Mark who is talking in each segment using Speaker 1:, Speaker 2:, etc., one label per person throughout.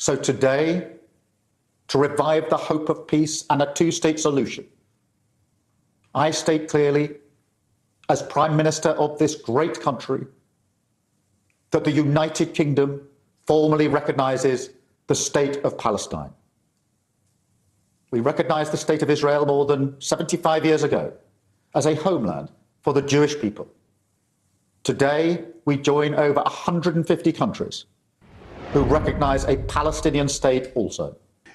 Speaker 1: So today, to revive the hope of peace and a two-state solution, I state clearly, as Prime Minister of this great country, that the United Kingdom formally recognizes the state of Palestine. We recognized the state of Israel more than 75 years ago as a homeland for the Jewish people. Today, we join over 150 countries who recognize a Palestinian state also.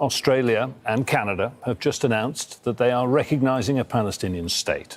Speaker 2: Australia and Canada have just announced that they are recognizing a Palestinian state.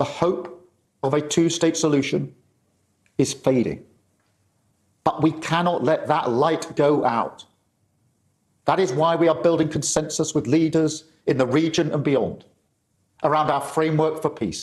Speaker 1: The hope of a two-state solution is fading. But we cannot let that light go out. That is why we are building consensus with leaders in the region and beyond around our framework for peace.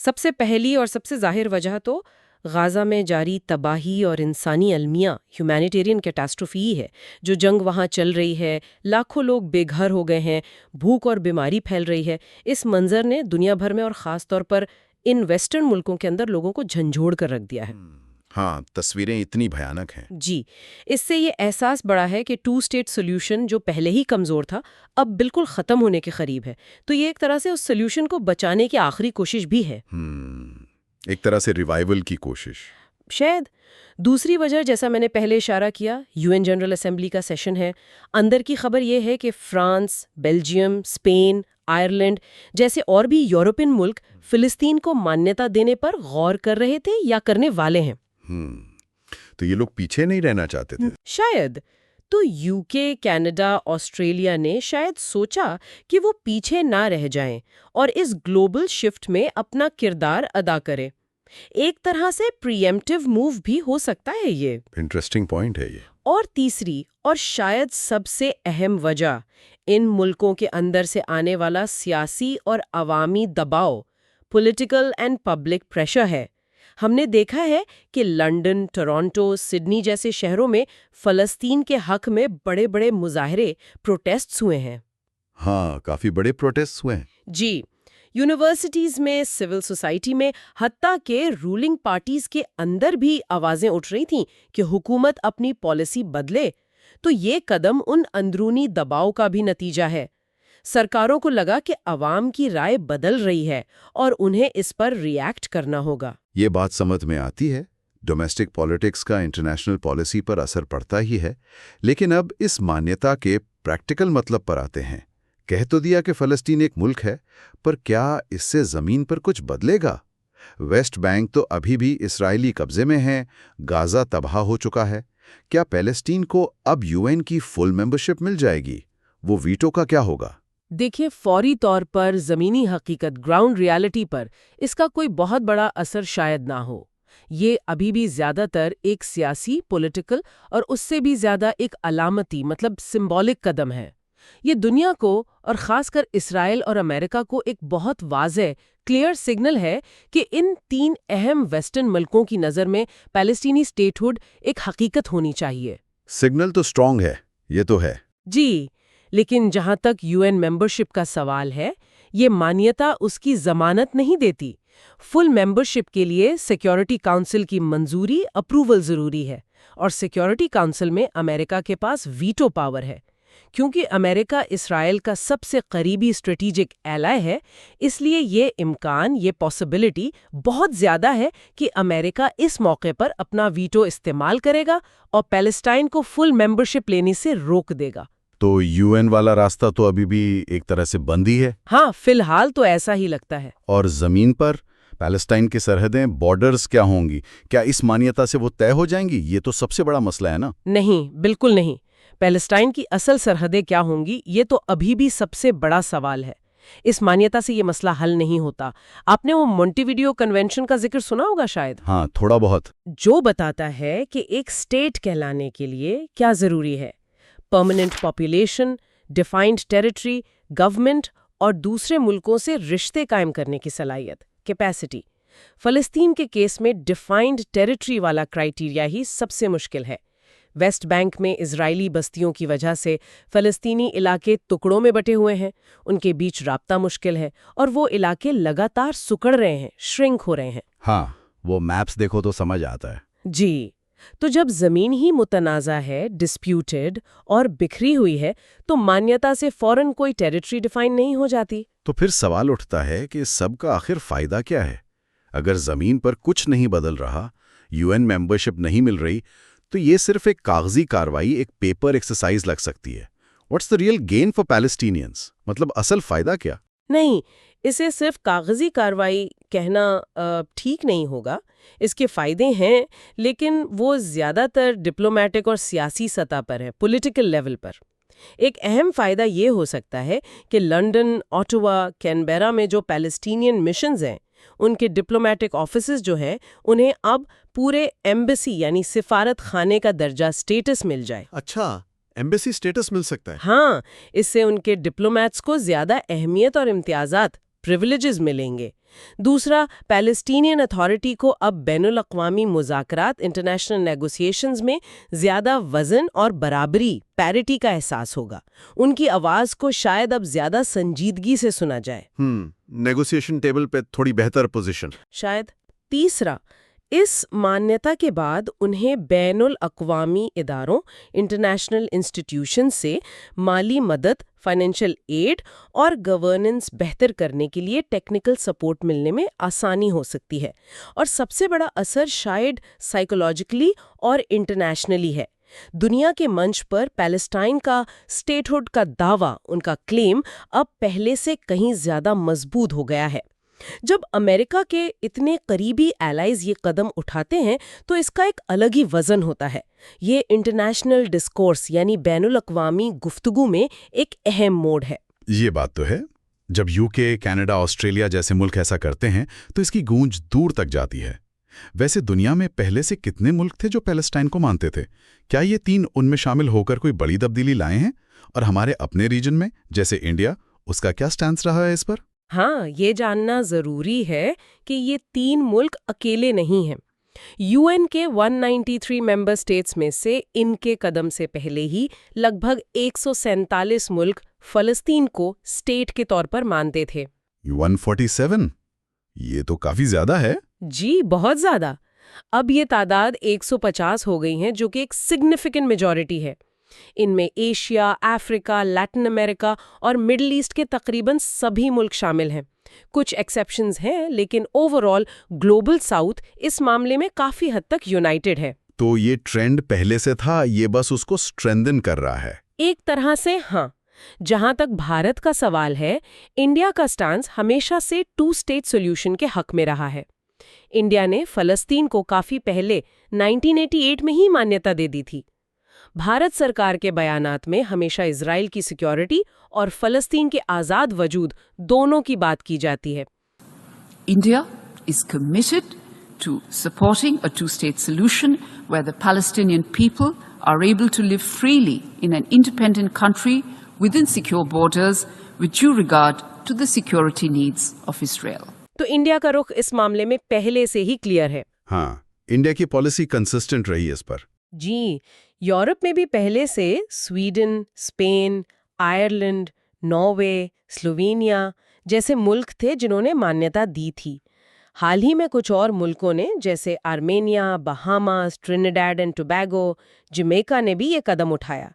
Speaker 3: سب سے پہلی اور سب سے ظاہر وجہ تو غازہ میں جاری تباہی اور انسانی المیہ ہیومینیٹیرین کیٹاسٹروفی ہی ہے. جو جنگ وہاں چل رہی ہے، لاکھوں لوگ بے گھر ہو گئے ہیں، بھوک اور بیماری پھیل رہی ہے. اس منظر نے دنیا بھر میں اور خاص طور پر ان ویسٹرن ملکوں کے اندر لوگوں کو جھنجھوڑ کر رکھ دیا ہے.
Speaker 4: ہاں، تصویریں اتنی بھیانک ہیں.
Speaker 3: جی، اس سے یہ احساس بڑا ہے کہ 2 اسٹیٹ سولوشن جو پہلے ہی کمزور تھا اب بالکل ختم ہونے کے قریب ہے. تو یہ ایک طرح سے اس سولوشن کو بچانے کی آخری کوشش بھی ہے.
Speaker 4: ایک طرح سے ریوائیول کی کوشش.
Speaker 3: شاید. دوسری وجہ، جیسا میں نے پہلے اشارہ کیا، UN جنرل اسمبلی کا سیشن ہے. اندر کی خبر یہ ہے کہ فرانس، بیلجیم، اسپین، آئرلینڈ جیسے اور بھی یورپین ملک فلسطین کو مانیتا دینے پر غور کر رہے تھے یا کرنے والے ہیں.
Speaker 4: تو یہ لوگ پیچھے نہیں رہنا چاہتے تھے.
Speaker 3: شاید. تو UK، کینیڈا، آسٹریلیا نے شاید سوچا کہ وہ پیچھے نہ رہ جائیں اور اس گلوبل شفٹ میں اپنا کردار ادا کرے. ایک طرح سے پری ایمپٹیو موو بھی ہو سکتا ہے یہ.
Speaker 4: انٹرسٹنگ پوائنٹ ہے یہ.
Speaker 3: اور تیسری اور شاید سب سے اہم وجہ، ان ملکوں کے اندر سے آنے والا سیاسی اور عوامی دباؤ، پولیٹیکل اینڈ پبلک پریشر ہے. ہم نے دیکھا ہے کہ لنڈن، ٹورانٹو، سڈنی جیسے شہروں میں فلسطین کے حق میں بڑے بڑے مظاہرے، پروٹیسٹس ہوئے ہیں.
Speaker 4: ہاں، کافی بڑے پروٹیسٹ ہوئے ہیں.
Speaker 3: جی، یونیورسٹیز میں، سول سوسائٹی میں، حتیٰ کہ رولنگ پارٹیز کے اندر بھی آوازیں اٹھ رہی تھیں کہ حکومت اپنی پالیسی بدلے. تو یہ قدم ان اندرونی دباؤ کا بھی نتیجہ ہے. سرکاروں کو لگا کہ عوام کی رائے بدل رہی ہے اور انہیں اس پر ری ایکٹ کرنا ہوگا.
Speaker 4: یہ بات سمجھ میں آتی ہے. ڈومیسٹک پالیٹکس کا انٹرنیشنل پالیسی پر اثر پڑتا ہی ہے. لیکن اب اس مانیتا کے پریکٹیکل مطلب پر آتے ہیں. کہہ تو دیا کہ فلسطین ایک ملک ہے، پر کیا اس سے زمین پر کچھ بدلے گا؟ ویسٹ بینک تو ابھی بھی اسرائیلی قبضے میں ہے، غازہ تباہ ہو چکا ہے. کیا پیلسٹین کو اب UN کی فل ممبرشپ مل جائے گی؟ وہ ویٹو کا کیا ہوگا؟
Speaker 3: دیکھیے، فوری طور پر زمینی حقیقت، گراؤنڈ ریالٹی پر اس کا کوئی بہت بڑا اثر شاید نہ ہو. یہ ابھی بھی زیادہ تر ایک سیاسی، پولیٹیکل اور اس سے بھی زیادہ ایک علامتی، مطلب سمبولک قدم ہے. یہ دنیا کو اور خاص کر اسرائیل اور امریکہ کو ایک بہت واضح، کلیئر سگنل ہے کہ ان 3 اہم ویسٹرن ملکوں کی نظر میں پیلسٹینی اسٹیٹ ہوڈ ایک حقیقت ہونی چاہیے.
Speaker 4: سگنل تو سٹرونگ ہے، یہ تو ہے.
Speaker 3: جی، لیکن جہاں تک UN ممبرشپ کا سوال ہے، یہ مانیتا اس کی ضمانت نہیں دیتی. فل ممبرشپ کے لیے سیکیورٹی کونسل کی منظوری، اپروول ضروری ہے، اور سیکیورٹی کونسل میں امریکہ کے پاس ویٹو پاور ہے. کیونکہ امریکہ اسرائیل کا سب سے قریبی اسٹریٹجک ایلائی ہے، اس لیے یہ امکان، یہ پاسبلٹی بہت زیادہ ہے کہ امریکہ اس موقع پر اپنا ویٹو استعمال کرے گا اور پیلسٹائن کو فل ممبرشپ لینے سے روک دے گا.
Speaker 4: تو UN والا راستہ تو ابھی بھی ایک طرح سے بند ہی ہے.
Speaker 3: ہاں، فی الحال تو ایسا ہی لگتا ہے.
Speaker 4: اور زمین پر پیلسٹائن کی سرحدیں، بارڈرز کیا ہوں گی؟ کیا اس مانیتا سے وہ طے ہو جائیں گی؟ یہ تو سب سے بڑا مسئلہ ہے نا.
Speaker 3: نہیں، بالکل نہیں. پیلسٹائن کی اصل سرحدیں کیا ہوں گی، یہ تو ابھی بھی سب سے بڑا سوال ہے. اس مانیتا سے یہ مسئلہ حل نہیں ہوتا. آپ نے وہ مونٹی ویڈیو کنونشن کا ذکر سنا ہوگا شاید.
Speaker 4: ہاں، تھوڑا بہت.
Speaker 3: جو بتاتا ہے کہ ایک اسٹیٹ کہلانے کے لیے کیا ضروری ہے: permanent population, defined territory, government اور دوسرے ملکوں سے رشتے قائم کرنے کی صلاحیت، کیپیسٹی. فلسطین کے کیس میں ڈیفائنڈ ٹیریٹری والا کرائیٹیریا ہی سب سے مشکل ہے. ویسٹ بینک میں اسرائیلی بستیوں کی وجہ سے فلسطینی علاقے ٹکڑوں میں بٹے ہوئے ہیں، ان کے بیچ رابطہ مشکل ہے، اور وہ علاقے لگاتار سکڑ رہے ہیں، شرنک ہو رہے ہیں.
Speaker 4: ہاں، وہ میپس دیکھو تو سمجھ آتا ہے.
Speaker 3: جی، تو جب زمین ہی متنازع ہے، ڈسپیوٹڈ اور بکھری ہوئی ہے، تو مانیتا سے فوراً کوئی ٹیریٹری ڈیفائن نہیں ہو جاتی.
Speaker 4: تو پھر سوال اٹھتا ہے کہ اس سب کا آخر فائدہ کیا ہے؟ اگر زمین پر کچھ نہیں بدل رہا، UN ممبرشپ نہیں مل رہی، تو یہ صرف ایک کاغذی کاروائی، ایک پیپر ایکسرسائز لگ سکتی ہے. What's the real gain for Palestinians؟ مطلب اصل فائدہ کیا؟
Speaker 3: نہیں، اسے صرف کاغذی کاروائی کہنا ٹھیک نہیں ہوگا. اس کے فائدے ہیں، لیکن وہ زیادہ تر ڈپلومیٹک اور سیاسی سطح پر ہے، پولیٹیکل لیول پر. ایک اہم فائدہ یہ ہو سکتا ہے کہ لنڈن، آٹوا، کینبرا میں جو پیلسٹینین مشنز ہیں، ان کے ڈپلومیٹک آفیسز جو ہیں، انہیں اب پورے ایمبیسی یعنی سفارت خانے کا درجہ، سٹیٹس مل جائے.
Speaker 5: اچھا، ایمبیسی سٹیٹس مل سکتا ہے.
Speaker 3: ہاں، اس سے ان کے ڈپلومیٹس کو زیادہ اہمیت اور امتیازات، پریویلیجز ملیں گے.
Speaker 6: دوسرا، پیلسٹینین اتھارٹی کو اب بین الاقوامی مذاکرات انٹرنیشنل نیگوسیشنز میں زیادہ وزن اور برابری پیرٹی کا احساس ہوگا. ان کی آواز کو شاید اب زیادہ سنجیدگی سے سنا جائے.
Speaker 5: نیگوسیشن ٹیبل پہ تھوڑی بہتر پوزیشن
Speaker 6: شاید. تیسرا، اس مانیتا کے بعد انہیں بین الاقوامی اداروں انٹرنیشنل انسٹیٹیوشن سے مالی مدد، فائنینشل ایڈ اور گورننس بہتر کرنے کے لیے ٹیکنیکل سپورٹ ملنے میں آسانی ہو سکتی ہے. اور سب سے بڑا اثر شاید سائیکولوجیکلی اور انٹرنیشنلی ہے. دنیا کے منچ پر پیلسٹائن کا اسٹیٹ ہوڈ کا دعویٰ، ان کا کلیم اب پہلے سے کہیں زیادہ مضبوط ہو گیا ہے. جب امریکہ کے اتنے قریبی ایلائز یہ قدم اٹھاتے ہیں تو اس کا ایک الگ ہی وزن ہوتا ہے. یہ انٹرنیشنل ڈسکورس یعنی بین الاقوامی گفتگو میں ایک اہم موڑ ہے.
Speaker 4: یہ بات تو ہے. جب یو کے، کینیڈا، آسٹریلیا جیسے ملک ایسا کرتے ہیں تو اس کی گونج دور تک جاتی ہے. ویسے دنیا میں پہلے سے کتنے ملک تھے جو پیلسٹائن کو مانتے تھے؟ کیا یہ 3 ان میں شامل ہو کر کوئی بڑی تبدیلی لائے ہیں؟ اور ہمارے اپنے ریجن میں جیسے انڈیا، اس کا کیا سٹینس رہا ہے اس پر؟
Speaker 6: ہاں، یہ جاننا ضروری ہے کہ یہ 3 ملک اکیلے نہیں ہیں. یو این کے 193 ممبر سٹیٹس میں سے ان کے قدم سے پہلے ہی لگ بھگ 147 ملک فلسطین کو اسٹیٹ کے طور پر مانتے تھے.
Speaker 4: 147؟ یہ تو کافی زیادہ ہے.
Speaker 6: جی، بہت زیادہ. اب یہ تعداد 150 ہو گئی ہیں، جو کہ ایک سگنیفیکنٹ میجورٹی ہے. ان میں ایشیا، افریقہ، لیٹن امریکہ اور مڈل ایسٹ کے تقریباً سبھی ملک شامل ہیں. کچھ ایکسیپشنز ہیں، لیکن اوورآل گلوبل ساؤتھ اس معاملے میں کافی حد تک یونائٹڈ ہے.
Speaker 4: تو یہ ٹرینڈ پہلے سے تھا، یہ بس اس کو سٹرینتھن کر رہا ہے.
Speaker 6: ایک طرح سے ہاں. جہاں تک بھارت کا سوال ہے، انڈیا کا سٹانس ہمیشہ سے 2 اسٹیٹ سولوشن کے حق میں رہا ہے. انڈیا نے فلسطین کو کافی پہلے 1988 میں ہی مانیتا دے دی تھی. بھارت سرکار کے بیانات میں ہمیشہ اسرائیل کی سیکیورٹی اور فلسطین کے آزاد وجود دونوں کی بات کی جاتی ہے.
Speaker 7: India is committed to supporting a two-state solution where the Palestinian people are able to live freely in an independent country within secure borders with due regard to the security needs of Israel.
Speaker 6: تو India کا رخ اس معاملے میں پہلے سے ہی clear ہے.
Speaker 4: ہاں، India کی policy consistent رہی اس پر.
Speaker 6: جی، یورپ میں بھی پہلے سے Sweden, Spain, Ireland, Norway, Slovenia جیسے ملک تھے جنہوں نے مانیتا دی تھی. حال ہی میں کچھ اور ملکوں نے جیسے Armenia, Bahamas, Trinidad and Tobago, Jamaica نے بھی یہ قدم اٹھایا.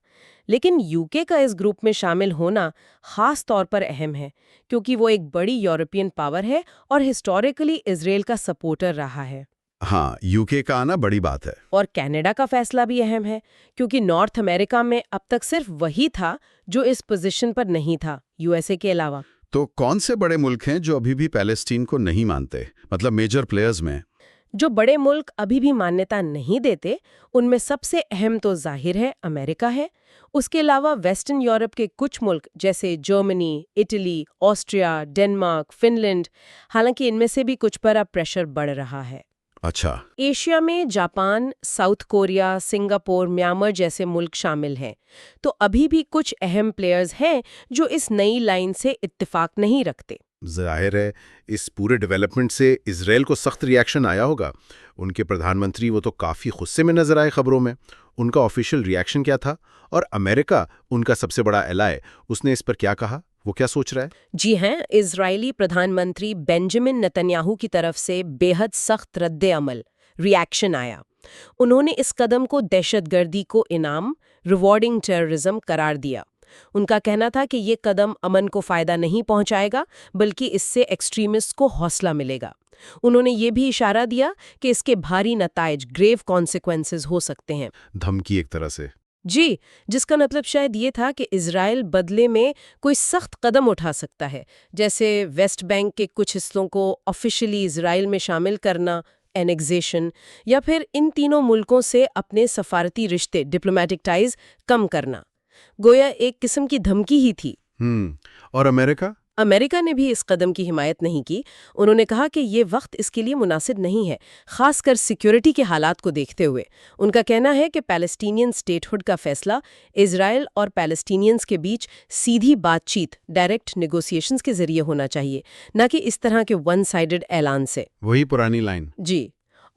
Speaker 6: لیکن یو کے کا اس گروپ میں شامل ہونا خاص طور پر اہم ہے کیونکہ وہ ایک بڑی یورپین پاور ہے اور ہسٹوریکلی اسرائیل کا سپورٹر رہا ہے.
Speaker 4: ہاں، یو کے کا آنا بڑی بات ہے.
Speaker 6: اور کینیڈا کا فیصلہ بھی اہم ہے کیونکہ نارتھ امریکہ میں اب تک صرف وہی تھا جو اس پوزیشن پر نہیں تھا، یو ایس اے کے علاوہ.
Speaker 4: تو کون سے بڑے ملک ہیں جو ابھی بھی پیلسٹین کو نہیں مانتے؟ مطلب میجر پلیئرز میں.
Speaker 6: جو بڑے ملک ابھی بھی مانیتا نہیں دیتے ان میں سب سے اہم تو ظاہر ہے امریکہ ہے. اس کے علاوہ ویسٹرن یورپ کے کچھ ملک جیسے Germany, Italy, Austria, Denmark, Finland, حالانکہ ان میں سے بھی کچھ پر اب پریشر بڑھ رہا ہے.
Speaker 4: اچھا.
Speaker 6: ایشیا میں Japan, south Korea, Singapore, Myanmar جیسے ملک شامل ہیں. تو ابھی بھی کچھ اہم پلیئرز ہیں جو اس نئی لائن سے اتفاق نہیں رکھتے.
Speaker 5: ظاہر ہے اس پورے ڈیولپمنٹ سے اسرائیل کو سخت ری ایکشن آیا ہوگا. ان کے پردھان منتری وہ تو کافی غصے میں نظر آئے خبروں میں. ان کا آفیشیل ری ایکشن کیا تھا؟ اور امریکہ ان کا سب سے بڑا الائے، اس نے اس پر کیا کہا؟ وہ کیا سوچ رہا ہے؟
Speaker 6: جی ہیں، اسرائیلی پردھان منتری بینجامن نتنیاہو کی طرف سے بے حد سخت رد عمل، ری ایکشن آیا. انہوں نے اس قدم کو دہشت گردی کو انعام، ریوارڈنگ ٹیررزم قرار دیا. ان کا کہنا تھا کہ یہ قدم امن کو فائدہ نہیں پہنچائے گا بلکہ اس سے ایکسٹریمسٹ کو حوصلہ ملے گا. انہوں نے یہ بھی اشارہ دیا کہ اس کے بھاری نتائج، گریو کانسیکوینسز ہو سکتے ہیں.
Speaker 4: دھمکی ایک طرح سے.
Speaker 6: جی، جس کا مطلب شاید یہ تھا کہ اسرائیل بدلے میں کوئی سخت قدم اٹھا سکتا ہے، جیسے ویسٹ بینک کے کچھ حصوں کو آفیشلی اسرائیل میں شامل کرنا، اینیکزیشن، یا پھر ان تینوں ملکوں سے اپنے سفارتی رشتے، ڈپلومیٹک ٹائز کم کرنا. گویا ایک قسم کی دھمکی ہی تھی.
Speaker 5: اور امریکہ؟
Speaker 6: امریکہ نے بھی اس قدم کی حمایت نہیں کی. انہوں نے کہا کہ یہ وقت اس کے لیے مناسب نہیں ہے، خاص کر سیکیورٹی کے حالات کو دیکھتے ہوئے. ان کا کہنا ہے کہ پیلسٹینین اسٹیٹ ہوڈ کا فیصلہ اسرائیل اور پیلسٹینینز کے بیچ سیدھی بات چیت، ڈائریکٹ نیگوسیشنز کے ذریعے ہونا چاہیے، نہ کہ اس طرح کے ون سائیڈڈ اعلان سے.
Speaker 5: وہی پرانی لائن.
Speaker 6: جی،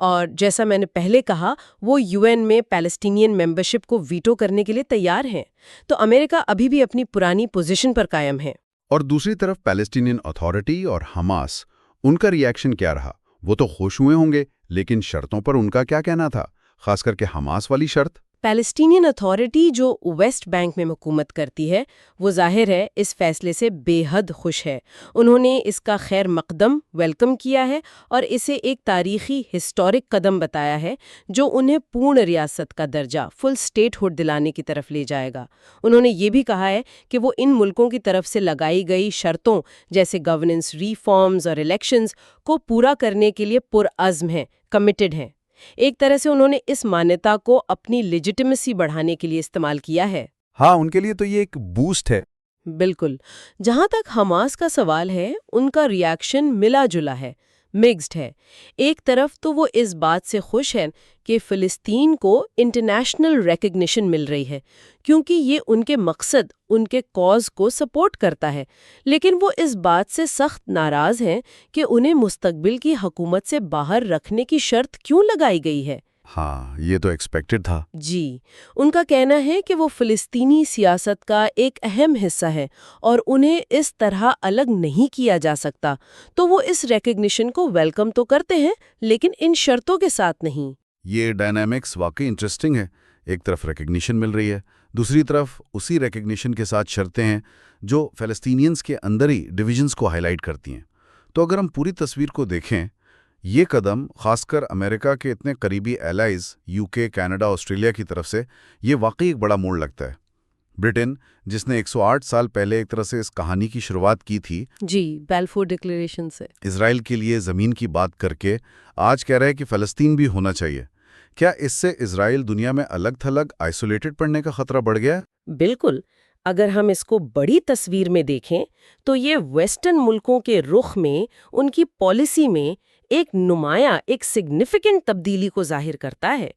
Speaker 6: اور جیسا میں نے پہلے کہا، وہ UN میں پیلسٹینین ممبرشپ کو ویٹو کرنے کے لیے تیار ہیں. تو امریکہ ابھی بھی اپنی پرانی پوزیشن پر قائم ہے.
Speaker 4: اور دوسری طرف پیلسٹینین اتھارٹی اور حماس، ان کا ری ایکشن کیا رہا؟ وہ تو خوش ہوئے ہوں گے، لیکن شرطوں پر ان کا کیا کہنا تھا، خاص کر کے حماس والی شرط؟
Speaker 6: پیلسٹینین اتھارٹی جو ویسٹ بینک میں حکومت کرتی ہے، وہ ظاہر ہے اس فیصلے سے بے حد خوش ہے. انہوں نے اس کا خیر مقدم ویلکم کیا ہے اور اسے ایک تاریخی ہسٹورک قدم بتایا ہے جو انہیں پورن ریاست کا درجہ، فل اسٹیٹ ہوڈ دلانے کی طرف لے جائے گا. انہوں نے یہ بھی کہا ہے کہ وہ ان ملکوں کی طرف سے لگائی گئی شرطوں جیسے گورننس ریفارمز اور الیکشنز کو پورا کرنے کے لیے پرعزم ہیں، کمیٹڈ ہیں. ایک طرح سے انہوں نے اس مانیتا کو اپنی لیجیٹیمیسی بڑھانے کے لیے استعمال کیا ہے.
Speaker 8: ہاں، ان کے لیے تو یہ ایک بوسٹ ہے.
Speaker 6: بالکل. جہاں تک حماس کا سوال ہے، ان کا ری ایکشن ملا جلا ہے، مکسڈ ہے. ایک طرف تو وہ اس بات سے خوش ہیں کہ فلسطین کو انٹرنیشنل ریکگنیشن مل رہی ہے کیونکہ یہ ان کے مقصد، ان کے کاز کو سپورٹ کرتا ہے، لیکن وہ اس بات سے سخت ناراض ہیں کہ انہیں مستقبل کی حکومت سے باہر رکھنے کی شرط کیوں لگائی گئی ہے.
Speaker 4: ہاں، یہ تو ایکسپیکٹڈ تھا.
Speaker 6: جی، ان کا کہنا ہے کہ وہ فلسطینی سیاست کا ایک اہم حصہ ہے اور انہیں اس طرح الگ نہیں کیا جا سکتا. تو وہ اس ریکگنیشن کو ویلکم تو کرتے ہیں، لیکن ان شرطوں کے ساتھ نہیں.
Speaker 4: یہ ڈائنامکس واقعی انٹرسٹنگ ہے. ایک طرف ریکگنیشن مل رہی ہے، دوسری طرف اسی ریکگنیشن کے ساتھ شرطیں ہیں جو فلسطینینز کے اندر ہی ڈویژنز کو ہائی لائٹ کرتی ہیں. تو اگر ہم پوری تصویر کو دیکھیں، یہ قدم خاص کر امریکہ کے اتنے قریبی ایلائز UK، کینیڈا، آسٹریلیا کی طرف سے یہ واقعی ایک بڑا موڑ لگتا ہے. برٹن، جس نے 108 سال پہلے ایک طرح سے اس کہانی کی شروعات کی تھی،
Speaker 6: جی، بیلفور ڈکلیریشن سے
Speaker 4: اسرائیل کے لیے زمین کی بات کر کے آج کہہ رہا ہے کہ فلسطین بھی ہونا چاہیے. کیا اس سے اسرائیل دنیا میں الگ تھلگ آئسولیٹڈ پڑنے کا خطرہ بڑھ گیا؟
Speaker 6: بالکل. اگر ہم اس کو بڑی تصویر میں دیکھیں تو یہ ویسٹرن ملکوں کے رخ میں، ان کی پالیسی میں ایک نمایاں، ایک سگنیفیکنٹ تبدیلی کو ظاہر کرتا ہے.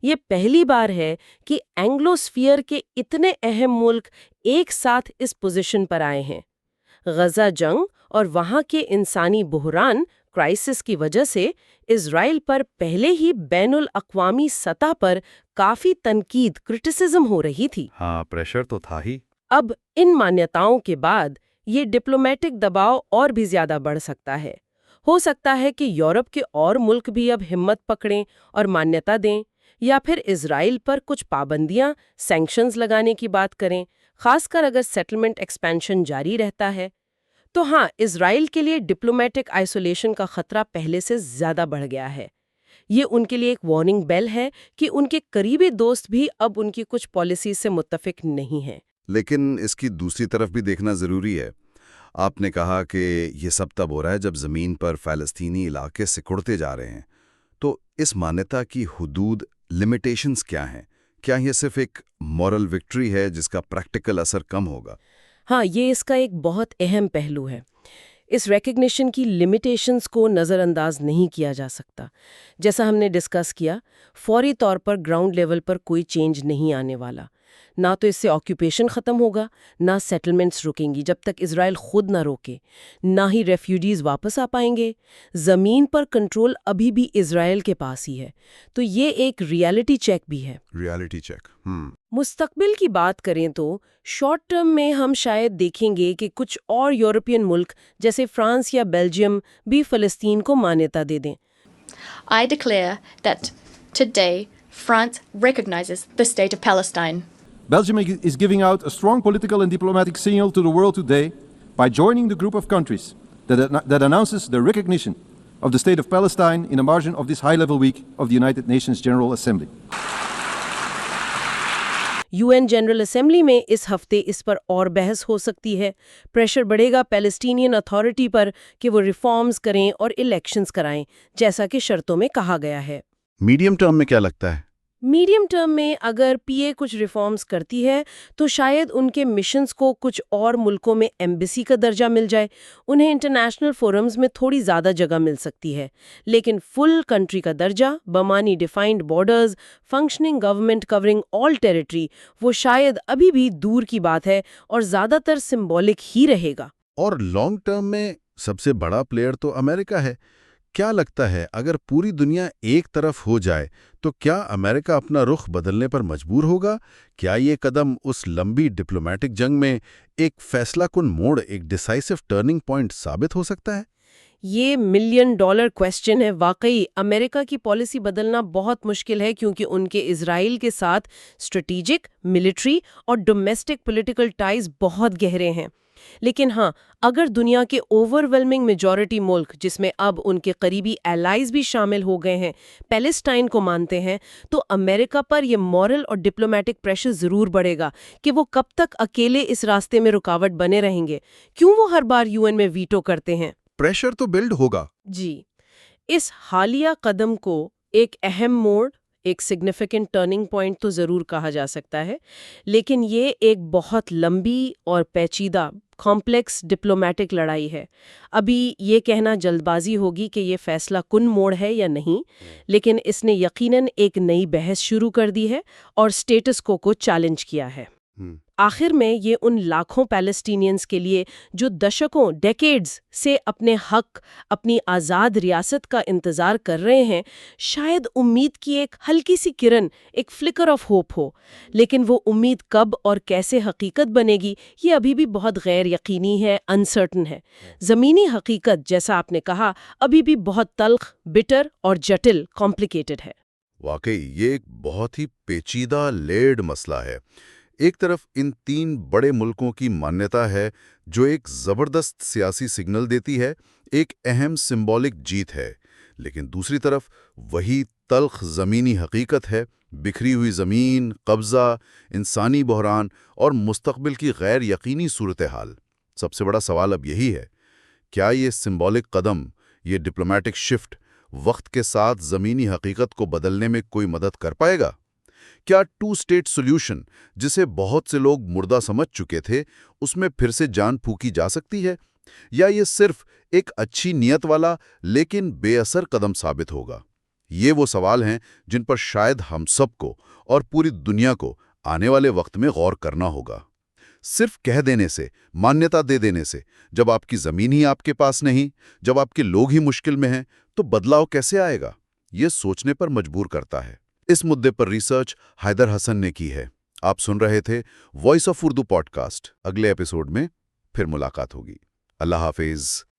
Speaker 6: یہ پہلی بار ہے کہ اینگلوسفیئر کے اتنے اہم ملک ایک ساتھ اس پوزیشن پر آئے ہیں. غزہ جنگ اور وہاں کے انسانی بحران کرائسس کی وجہ سے اسرائیل پر پہلے ہی بین الاقوامی سطح پر کافی تنقید، کرٹیسزم ہو رہی تھی.
Speaker 8: ہاں، پریشر تو تھا ہی.
Speaker 6: اب ان مانیتاؤں کے بعد یہ ڈپلومیٹک دباؤ اور بھی زیادہ بڑھ سکتا ہے. ہو سکتا ہے کہ یورپ کے اور ملک بھی اب ہمت پکڑیں اور مانیتا دیں، یا پھر اسرائیل پر کچھ پابندیاں، سینکشنز لگانے کی بات کریں، خاص کر اگر سیٹلمنٹ ایکسپینشن جاری رہتا ہے. تو ہاں، اسرائیل کے لیے ڈپلومیٹک آئسولیشن کا خطرہ پہلے سے زیادہ بڑھ گیا ہے. یہ ان کے لیے ایک وارننگ بیل ہے کہ ان کے قریبی دوست بھی اب ان کی کچھ پالیسی سے متفق نہیں ہیں.
Speaker 9: لیکن اس کی دوسری طرف بھی دیکھنا ضروری ہے. آپ نے کہا کہ یہ سب تب ہو رہا ہے جب زمین پر فلسطینی علاقے سکڑتے جا رہے ہیں. تو اس مانیتا کی حدود، لمیٹیشنز کیا ہیں؟ کیا یہ صرف ایک مورل وکٹری ہے جس کا پریکٹیکل اثر کم ہوگا؟
Speaker 6: ہاں، یہ اس کا ایک بہت اہم پہلو ہے. اس ریکگنیشن کی لمیٹیشنز کو نظر انداز نہیں کیا جا سکتا. جیسا ہم نے ڈسکس کیا، فوری طور پر گراؤنڈ لیول پر کوئی چینج نہیں آنے والا. نہ تو اس سے آکیوپیشن ختم ہوگا، نہ سیٹلمنٹس رکیں گی جب تک اسرائیل خود نہ روکے، نہ ہی ریفیوجیز واپس آ پائیں گے. زمین پر کنٹرول ابھی بھی اسرائیل کے پاس ہی ہے. تو یہ ایک ریالٹی چیک بھی ہے.
Speaker 9: Reality check.
Speaker 6: مستقبل کی بات کریں تو شارٹ ٹرم میں ہم شاید دیکھیں گے کہ کچھ اور یورپین ملک جیسے فرانس یا بیلجیم بھی فلسطین کو مانیتا دے دیں.
Speaker 10: I declare that today France recognizes the state of Palestine.
Speaker 11: Belgium is giving out a strong political and diplomatic signal to the world today by joining the group of countries that announces the recognition of the state of Palestine in the margin of this high-level week of the United Nations General Assembly.
Speaker 6: UN general assembly میں اس ہفتے اس پر اور بحث ہو سکتی ہے. Pressure بڑھے گا Palestinian authority پر کہ وہ reforms کریں اور الیکشنز کرائیں جیسا کہ شرطوں میں کہا گیا ہے.
Speaker 9: میڈیم ٹرم میں کیا لگتا ہے؟
Speaker 6: میڈیم ٹرم میں اگر پی اے کچھ ریفارمز کرتی ہے تو شاید ان کے مشنز کو کچھ اور ملکوں میں ایمبیسی کا درجہ مل جائے، انہیں انٹرنیشنل فورمز میں تھوڑی زیادہ جگہ مل سکتی ہے، لیکن فل کنٹری کا درجہ، بمانی defined borders, functioning government covering all territory, وہ شاید ابھی بھی دور کی بات ہے اور زیادہ تر سمبولک ہی رہے گا۔
Speaker 4: اور لانگ ٹرم میں سب سے بڑا پلیئر تو امریکہ ہے۔ کیا لگتا ہے اگر پوری دنیا ایک طرف ہو جائے تو کیا امریکہ اپنا رخ بدلنے پر مجبور ہوگا؟ کیا یہ قدم اس لمبی ڈپلومیٹک جنگ میں ایک فیصلہ کن موڑ، ایک ڈیسائسو ٹرننگ پوائنٹ ثابت ہو سکتا ہے؟
Speaker 6: یہ ملین ڈالر کویسچن ہے۔ واقعی امریکہ کی پالیسی بدلنا بہت مشکل ہے کیونکہ ان کے اسرائیل کے ساتھ اسٹریٹجک، ملٹری اور ڈومیسٹک پولیٹیکل ٹائز بہت گہرے ہیں۔ لیکن ہاں، اگر دنیا کے اوور ویلمنگ میجورٹی ملک، جس میں اب ان کے قریبی الائز بھی شامل ہو گئے ہیں، پیلسٹائن کو مانتے ہیں، تو امریکہ پر یہ مورل اور ڈپلومیٹک پریشر ضرور بڑھے گا کہ وہ کب تک اکیلے اس راستے میں رکاوٹ بنے رہیں گے۔ کیوں وہ ہر بار UN میں ویٹو کرتے ہیں؟
Speaker 4: پریشر تو بلڈ ہوگا۔
Speaker 6: جی، اس حالیہ قدم کو ایک اہم موڑ، ایک سگنیفیکنٹ ٹرننگ پوائنٹ تو ضرور کہا جا سکتا ہے، لیکن یہ ایک بہت لمبی اور پیچیدہ کمپلیکس ڈپلومیٹک لڑائی ہے۔ ابھی یہ کہنا جلد بازی ہوگی کہ یہ فیصلہ کن موڑ ہے یا نہیں، لیکن اس نے یقیناً ایک نئی بحث شروع کر دی ہے اور سٹیٹس کو چیلنج کیا ہے۔ آخر میں یہ ان لاکھوں پیلسٹینینز کے لیے جو دشکوں ڈیکیڈز سے اپنے حق، اپنی آزاد ریاست کا انتظار کر رہے ہیں، شاید امید کی ایک ہلکی سی کرن، ایک فلکر آف ہوپ ہو، لیکن وہ امید کب اور کیسے حقیقت بنے گی یہ ابھی بھی بہت غیر یقینی ہے، انسرٹن ہے۔ زمینی حقیقت، جیسا آپ نے کہا، ابھی بھی بہت تلخ، بٹر اور جٹل، کمپلیکیٹڈ ہے۔
Speaker 9: واقعی یہ ایک بہت ہی پیچیدہ لیڈ مسئلہ ہے۔ ایک طرف ان تین بڑے ملکوں کی مانیتا ہے جو ایک زبردست سیاسی سگنل دیتی ہے، ایک اہم سمبولک جیت ہے، لیکن دوسری طرف وہی تلخ زمینی حقیقت ہے، بکھری ہوئی زمین، قبضہ، انسانی بحران اور مستقبل کی غیر یقینی صورتحال۔ سب سے بڑا سوال اب یہی ہے، کیا یہ سمبولک قدم، یہ ڈپلومیٹک شفٹ وقت کے ساتھ زمینی حقیقت کو بدلنے میں کوئی مدد کر پائے گا؟ کیا ٹو اسٹیٹ سولوشن، جسے بہت سے لوگ مردہ سمجھ چکے تھے، اس میں پھر سے جان پھونکی جا سکتی ہے؟ یا یہ صرف ایک اچھی نیت والا لیکن بے اثر قدم ثابت ہوگا؟ یہ وہ سوال ہیں جن پر شاید ہم سب کو اور پوری دنیا کو آنے والے وقت میں غور کرنا ہوگا۔ صرف کہہ دینے سے، مانیتا دے دینے سے، جب آپ کی زمین ہی آپ کے پاس نہیں، جب آپ کے لوگ ہی مشکل میں ہیں، تو بدلاؤ کیسے آئے گا؟ یہ سوچنے پر مجبور کرتا ہے۔ اس مدے پر ریسرچ حیدر حسن نے کی ہے۔ آپ سن رہے تھے voice of Urdu podcast. اگلے ایپیسوڈ میں پھر ملاقات ہوگی۔ اللہ حافظ۔